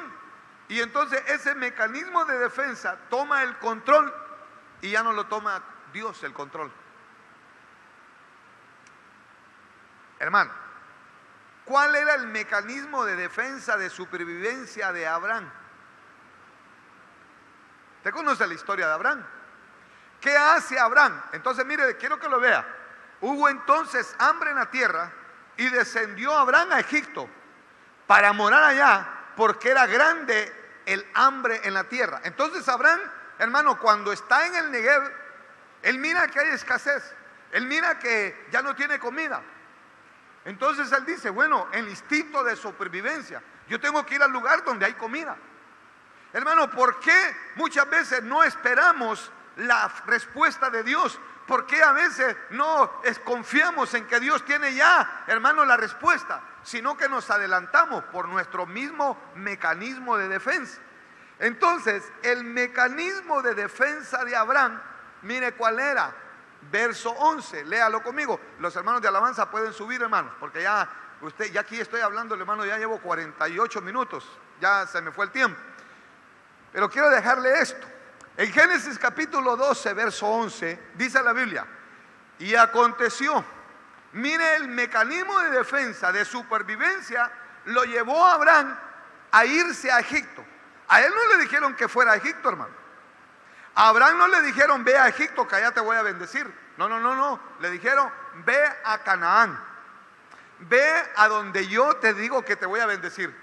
y entonces ese mecanismo de defensa toma el control y ya no lo toma Dios el control. Hermano, ¿cuál era el mecanismo de defensa, de supervivencia de Abraham? ¿Usted conoce la historia de Abraham? ¿Qué hace Abraham? Entonces, mire, quiero que lo vea. Hubo entonces hambre en la tierra y descendió Abraham a Egipto para morar allá, porque era grande el hambre en la tierra. Entonces Abraham, hermano, cuando está en el Negev, él mira que hay escasez, él mira que ya no tiene comida. Entonces él dice, bueno, el instinto de supervivencia, yo tengo que ir al lugar donde hay comida. Hermano, ¿por qué muchas veces no esperamos la respuesta de Dios? ¿Por qué a veces no confiamos en que Dios tiene ya, hermano, la respuesta? Sino que nos adelantamos por nuestro mismo mecanismo de defensa. Entonces, el mecanismo de defensa de Abraham, mire cuál era. Verso 11, léalo conmigo. Los hermanos de alabanza pueden subir, hermanos, porque ya aquí estoy hablando, hermano, ya llevo 48 minutos, ya se me fue el tiempo. Pero quiero dejarle esto. En Génesis capítulo 12, verso 11, dice la Biblia, y aconteció, mire el mecanismo de defensa, de supervivencia, lo llevó a Abraham a irse a Egipto. A él no le dijeron que fuera a Egipto, hermano. A Abraham no le dijeron, ve a Egipto, que allá te voy a bendecir. No. Le dijeron, ve a Canaán. Ve a donde yo te digo que te voy a bendecir.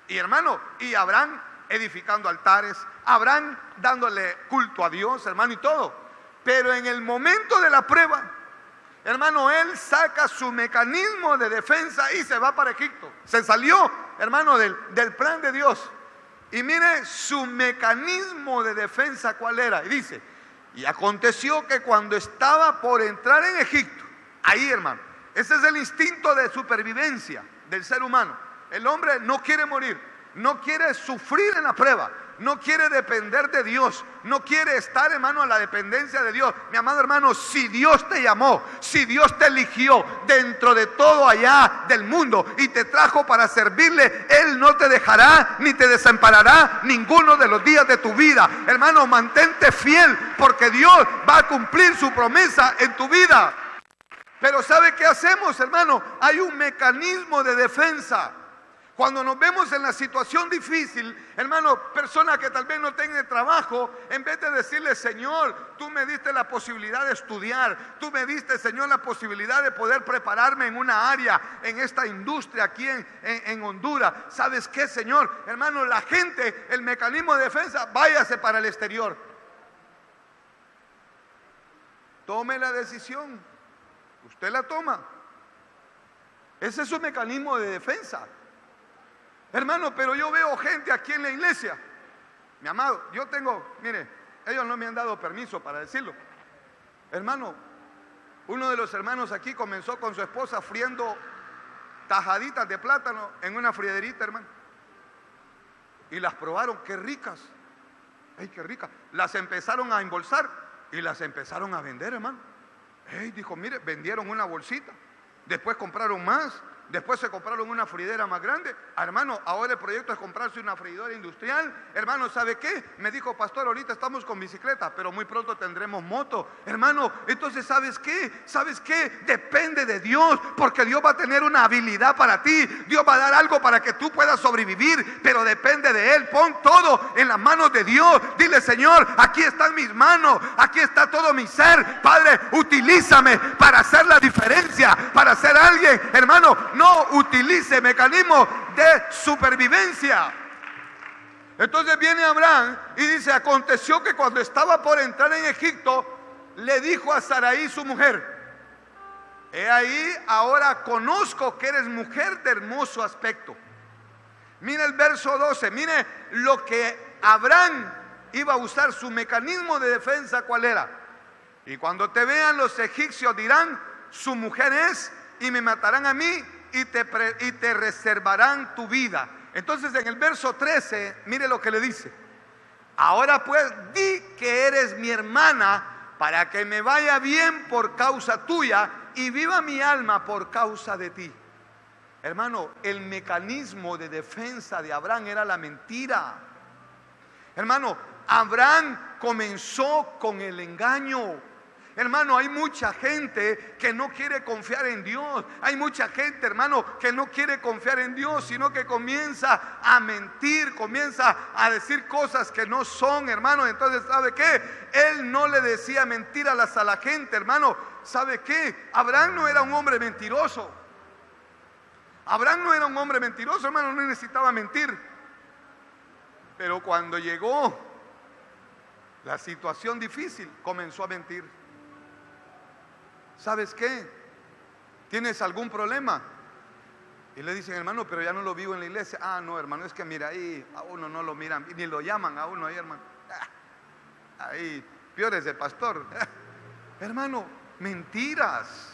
Y hermano, y Abraham edificando altares, Abraham dándole culto a Dios, hermano, y todo. Pero en el momento de la prueba, hermano, él saca su mecanismo de defensa y se va para Egipto. Se salió, hermano, del plan de Dios. Y mire su mecanismo de defensa cuál era. Y dice, y aconteció que cuando estaba por entrar en Egipto, ahí, hermano, ese es el instinto de supervivencia del ser humano. El hombre no quiere morir, no quiere sufrir en la prueba, no quiere depender de Dios, no quiere estar, hermano, a la dependencia de Dios. Mi amado hermano, si Dios te llamó, si Dios te eligió dentro de todo allá del mundo y te trajo para servirle, Él no te dejará ni te desamparará ninguno de los días de tu vida. Hermano, mantente fiel, porque Dios va a cumplir su promesa en tu vida. Pero ¿sabe qué hacemos, hermano? Hay un mecanismo de defensa. Cuando nos vemos en la situación difícil, hermano, personas que tal vez no tengan trabajo, en vez de decirle: Señor, tú me diste la posibilidad de estudiar, tú me diste, Señor, la posibilidad de poder prepararme en una área, en esta industria aquí en Honduras. ¿Sabes qué, Señor? Hermano, la gente, el mecanismo de defensa, váyase para el exterior. Tome la decisión, usted la toma. Ese es su mecanismo de defensa. Hermano, pero yo veo gente aquí en la iglesia. Mi amado, yo tengo, mire, ellos no me han dado permiso para decirlo. Hermano, uno de los hermanos aquí comenzó con su esposa friendo tajaditas de plátano en una friederita, hermano. Y las probaron, qué ricas. ¡Ay, qué ricas! Las empezaron a embolsar y las empezaron a vender, hermano. Dijo, mire, vendieron una bolsita, después compraron más. Después se compraron una fridera más grande. Hermano, ahora el proyecto es comprarse una freidora industrial. Hermano, ¿sabe qué? Me dijo: pastor, ahorita estamos con bicicleta, pero muy pronto tendremos moto. Hermano, entonces, ¿sabes qué? ¿Sabes qué? Depende de Dios, porque Dios va a tener una habilidad para ti. Dios va a dar algo para que tú puedas sobrevivir, pero depende de Él. Pon todo en las manos de Dios. Dile: Señor, aquí están mis manos, aquí está todo mi ser. Padre, utilízame para hacer la diferencia, para ser alguien. Hermano, no utilice mecanismos de supervivencia. Entonces viene Abraham y dice: aconteció que cuando estaba por entrar en Egipto, le dijo a Sarai su mujer: he ahí, ahora conozco que eres mujer de hermoso aspecto. Mire el verso 12, mire lo que Abraham iba a usar, su mecanismo de defensa. ¿Cuál era? Y cuando te vean los egipcios dirán: su mujer es, y me matarán a mí, y te reservarán tu vida. Entonces en el verso 13, mire lo que le dice: ahora pues di que eres mi hermana, para que me vaya bien por causa tuya y viva mi alma por causa de ti. Hermano, el mecanismo de defensa de Abraham era la mentira. Hermano, Abraham comenzó con el engaño. Hermano, hay mucha gente que no quiere confiar en Dios. Hay mucha gente, hermano, que no quiere confiar en Dios, sino que comienza a mentir, comienza a decir cosas que no son, hermano. Entonces, ¿sabe qué? Él no le decía mentiras a la gente, hermano. ¿Sabe qué? Abraham no era un hombre mentiroso. Abraham no era un hombre mentiroso, hermano, no necesitaba mentir. Pero cuando llegó la situación difícil, comenzó a mentir. ¿Sabes qué? ¿Tienes algún problema? Y le dicen: hermano, pero ya no lo vivo en la iglesia. Ah, no, hermano, es que mira, ahí a uno no lo miran, ni lo llaman a uno ahí, hermano. Ahí, peores de pastor. Hermano, mentiras.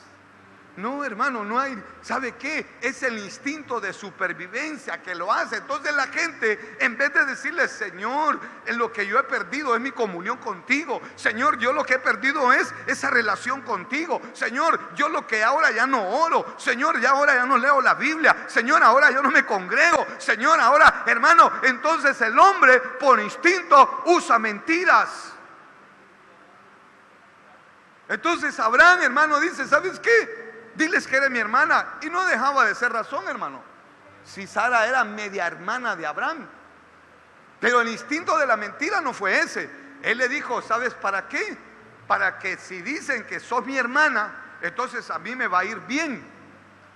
No, hermano, no hay. ¿Sabe qué? Es el instinto de supervivencia que lo hace. Entonces la gente, en vez de decirle: Señor, en lo que yo he perdido es mi comunión contigo. Señor, yo lo que he perdido es esa relación contigo. Señor, yo lo que ahora ya no oro. Señor, ahora ya no leo la Biblia. Señor, ahora yo no me congrego. Señor, ahora, hermano, entonces el hombre por instinto usa mentiras. Entonces Abraham, hermano, dice: ¿sabes qué? Diles que eres mi hermana. Y no dejaba de ser razón, hermano. Si Sara era media hermana de Abraham. Pero el instinto de la mentira no fue ese. Él le dijo: ¿sabes para qué? Para que si dicen que sos mi hermana, entonces a mí me va a ir bien.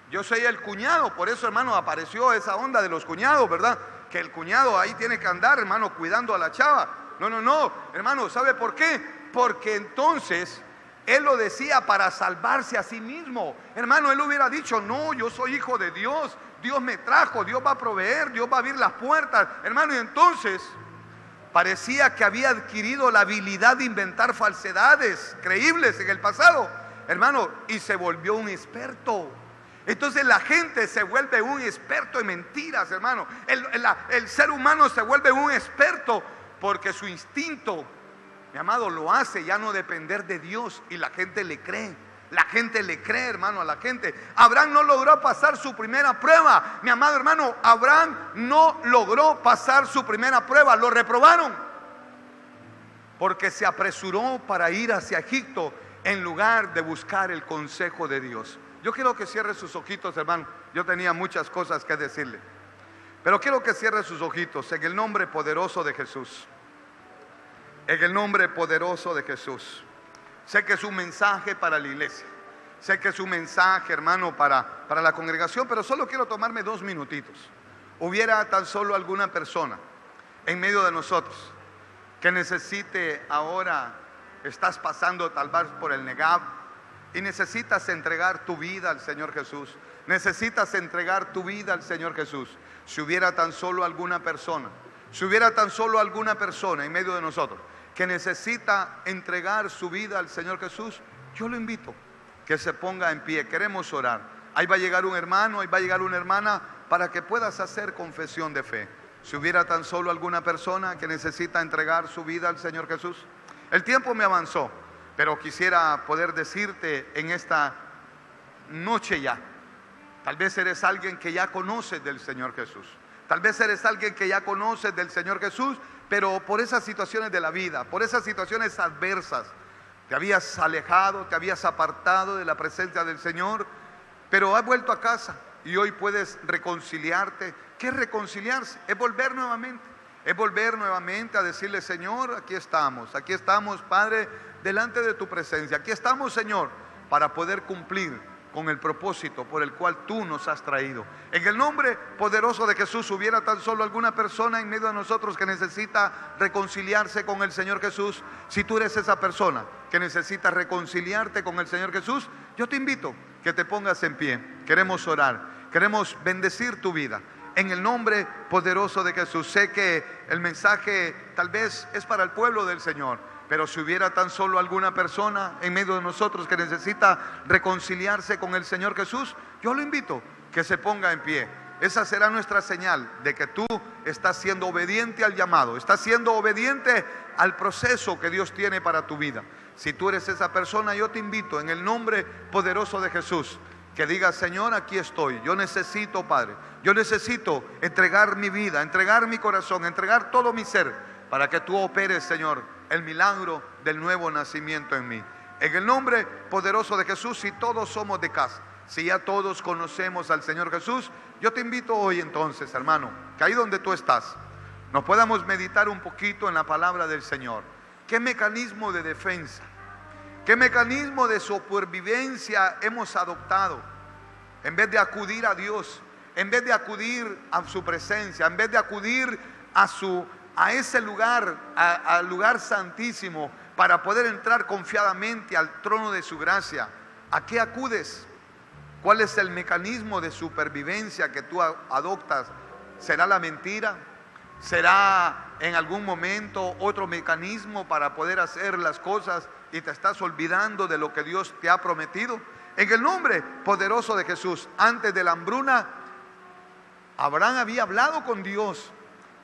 Yo soy el cuñado. Por eso, hermano, apareció esa onda de los cuñados, ¿verdad? Que el cuñado ahí tiene que andar, hermano, cuidando a la chava. No, hermano, ¿sabe por qué? Porque entonces él lo decía para salvarse a sí mismo. Hermano, él hubiera dicho: no, yo soy hijo de Dios, Dios me trajo, Dios va a proveer, Dios va a abrir las puertas. Hermano, y entonces parecía que había adquirido la habilidad de inventar falsedades creíbles en el pasado, hermano, y se volvió un experto. Entonces la gente se vuelve un experto en mentiras, hermano. El ser humano se vuelve un experto porque su instinto, mi amado, lo hace ya no depender de Dios, y la gente le cree. La gente le cree, hermano, a la gente. Abraham no logró pasar su primera prueba. Mi amado hermano, Abraham no logró pasar su primera prueba. Lo reprobaron porque se apresuró para ir hacia Egipto en lugar de buscar el consejo de Dios. Yo quiero que cierre sus ojitos, hermano. Yo tenía muchas cosas que decirle, pero quiero que cierre sus ojitos en el nombre poderoso de Jesús. En el nombre poderoso de Jesús. Sé que es un mensaje para la iglesia. Sé que es un mensaje, hermano, para la congregación, pero solo quiero tomarme 2 minutitos. Hubiera tan solo alguna persona en medio de nosotros que necesite ahora, estás pasando tal vez por el Negab y necesitas entregar tu vida al Señor Jesús. Necesitas entregar tu vida al Señor Jesús. Si hubiera tan solo alguna persona, en medio de nosotros que necesita entregar su vida al Señor Jesús, yo lo invito que se ponga en pie. Queremos orar. Ahí va a llegar un hermano, ahí va a llegar una hermana para que puedas hacer confesión de fe. Si hubiera tan solo alguna persona que necesita entregar su vida al Señor Jesús. El tiempo me avanzó, pero quisiera poder decirte en esta noche ya, tal vez eres alguien que ya conoces del Señor Jesús. Tal vez eres alguien que ya conoces del Señor Jesús, pero por esas situaciones de la vida, por esas situaciones adversas, te habías alejado, te habías apartado de la presencia del Señor, pero has vuelto a casa y hoy puedes reconciliarte. ¿Qué es reconciliarse? Es volver nuevamente a decirle: Señor, aquí estamos, Padre, delante de tu presencia. Aquí estamos, Señor, para poder cumplir con el propósito por el cual tú nos has traído. En el nombre poderoso de Jesús, hubiera tan solo alguna persona en medio de nosotros que necesita reconciliarse con el Señor Jesús. Si tú eres esa persona que necesita reconciliarte con el Señor Jesús, yo te invito que te pongas en pie. Queremos orar, queremos bendecir tu vida en el nombre poderoso de Jesús. Sé que el mensaje tal vez es para el pueblo del Señor, pero si hubiera tan solo alguna persona en medio de nosotros que necesita reconciliarse con el Señor Jesús, yo lo invito que se ponga en pie. Esa será nuestra señal de que tú estás siendo obediente al llamado, estás siendo obediente al proceso que Dios tiene para tu vida. Si tú eres esa persona, yo te invito en el nombre poderoso de Jesús que digas: Señor, aquí estoy. Yo necesito, Padre, yo necesito entregar mi vida, entregar mi corazón, entregar todo mi ser para que tú operes, Señor, el milagro del nuevo nacimiento en mí. En el nombre poderoso de Jesús, si todos somos de casa, si ya todos conocemos al Señor Jesús, yo te invito hoy entonces, hermano, que ahí donde tú estás, nos podamos meditar un poquito en la palabra del Señor. ¿Qué mecanismo de defensa, qué mecanismo de supervivencia hemos adoptado? En vez de acudir a Dios, en vez de acudir a su presencia, en vez de acudir a ese lugar, al lugar santísimo, para poder entrar confiadamente al trono de su gracia, ¿a qué acudes? ¿Cuál es el mecanismo de supervivencia que tú adoptas? ¿Será la mentira? ¿Será en algún momento otro mecanismo para poder hacer las cosas y te estás olvidando de lo que Dios te ha prometido? En el nombre poderoso de Jesús, antes de la hambruna, Abraham había hablado con Dios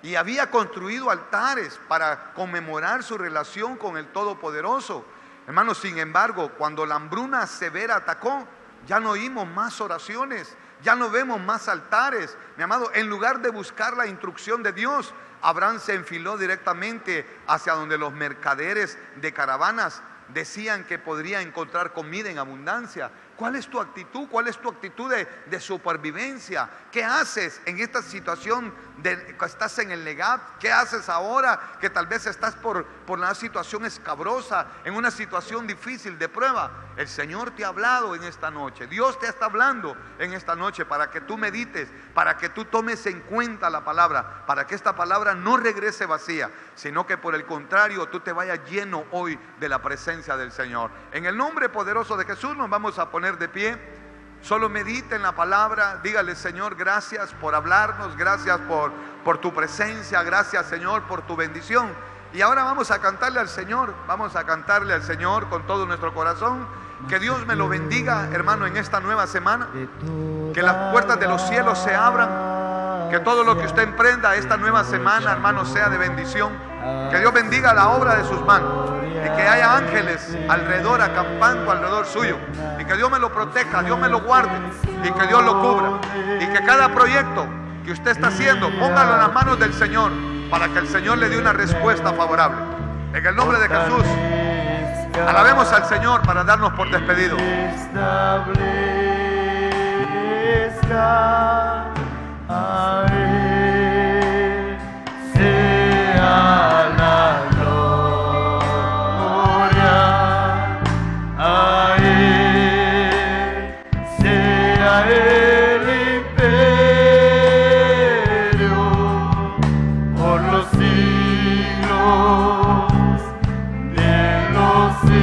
y había construido altares para conmemorar su relación con el Todopoderoso. Hermanos, sin embargo, cuando la hambruna severa atacó, ya no oímos más oraciones, ya no vemos más altares. Mi amado, en lugar de buscar la instrucción de Dios, Abraham se enfiló directamente hacia donde los mercaderes de caravanas decían que podría encontrar comida en abundancia. ¿Cuál es tu actitud? ¿Cuál es tu actitud de supervivencia? ¿Qué haces en esta situación que estás en el Negab? ¿Qué haces ahora que tal vez estás por una situación escabrosa, en una situación difícil de prueba? El Señor te ha hablado en esta noche. Dios te está hablando en esta noche para que tú medites, para que tú tomes en cuenta la palabra, para que esta palabra no regrese vacía, sino que por el contrario tú te vayas lleno hoy de la presencia del Señor. En el nombre poderoso de Jesús nos vamos a poner de pie. Solo medite en la palabra. Dígale: Señor, gracias por hablarnos, gracias por tu presencia, gracias, Señor, por tu bendición. Y ahora vamos a cantarle al Señor, vamos a cantarle al Señor con todo nuestro corazón. Que Dios me lo bendiga, hermano, en esta nueva semana. Que las puertas de los cielos se abran. Que todo lo que usted emprenda esta nueva semana, hermano, sea de bendición. Que Dios bendiga la obra de sus manos. Y que haya ángeles alrededor, acampando alrededor suyo. Y que Dios me lo proteja, Dios me lo guarde. Y que Dios lo cubra. Y que cada proyecto que usted está haciendo, póngalo en las manos del Señor, para que el Señor le dé una respuesta favorable. En el nombre de Jesús, alabemos al Señor para darnos por despedido. A Él sea la gloria, a Él sea el imperio por los siglos de los siglos.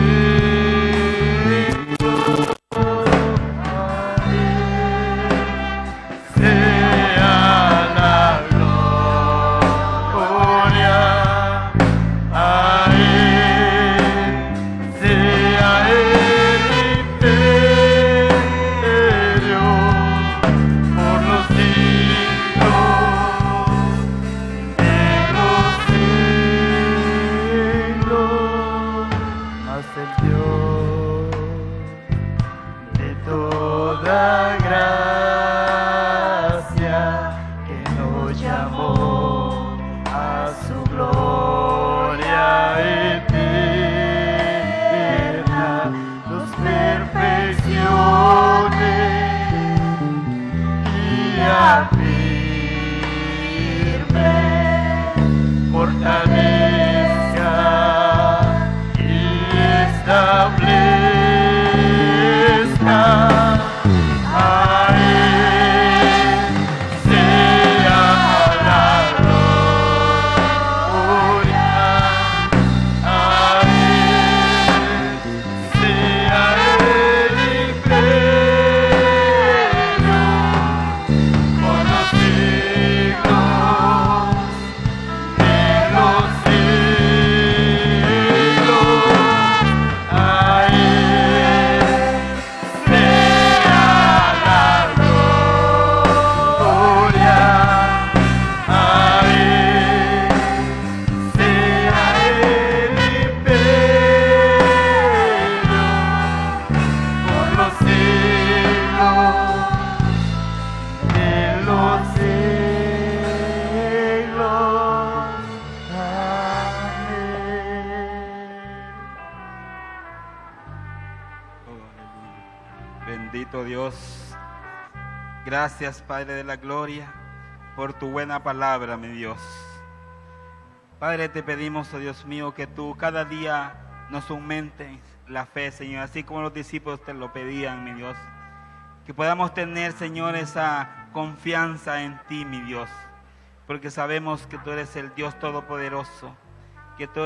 Bendito Dios, gracias Padre de la gloria por tu buena palabra, mi Dios. Padre, te pedimos, oh Dios mío, que tú cada día nos aumentes la fe, Señor, así como los discípulos te lo pedían, mi Dios. Que podamos tener, Señor, esa confianza en ti, mi Dios, porque sabemos que tú eres el Dios todopoderoso, que tú,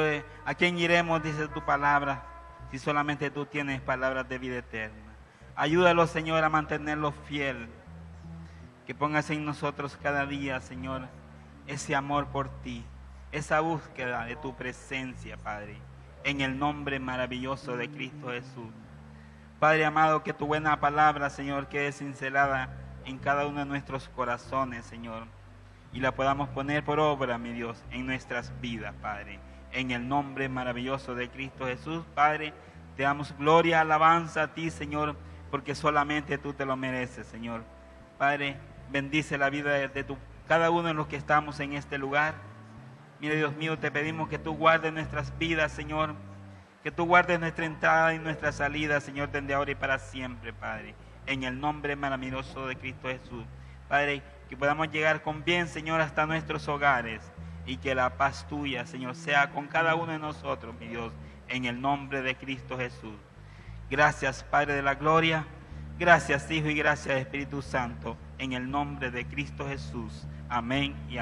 a quién iremos, dice tu palabra, si solamente tú tienes palabras de vida eterna. Ayúdalo, Señor, a mantenerlo fiel. Que pongas en nosotros cada día, Señor, ese amor por ti, esa búsqueda de tu presencia, Padre, en el nombre maravilloso de Cristo Jesús. Padre amado, que tu buena palabra, Señor, quede cincelada en cada uno de nuestros corazones, Señor, y la podamos poner por obra, mi Dios, en nuestras vidas, Padre, en el nombre maravilloso de Cristo Jesús. Padre, te damos gloria, alabanza a ti, Señor, porque solamente tú te lo mereces, Señor. Padre, bendice la vida de cada uno de los que estamos en este lugar. Mira, Dios mío, te pedimos que tú guardes nuestras vidas, Señor, que tú guardes nuestra entrada y nuestra salida, Señor, desde ahora y para siempre, Padre, en el nombre maravilloso de Cristo Jesús. Padre, que podamos llegar con bien, Señor, hasta nuestros hogares, y que la paz tuya, Señor, sea con cada uno de nosotros, mi Dios, en el nombre de Cristo Jesús. Gracias, Padre de la gloria. Gracias, Hijo, y gracias, Espíritu Santo, en el nombre de Cristo Jesús. Amén y amén.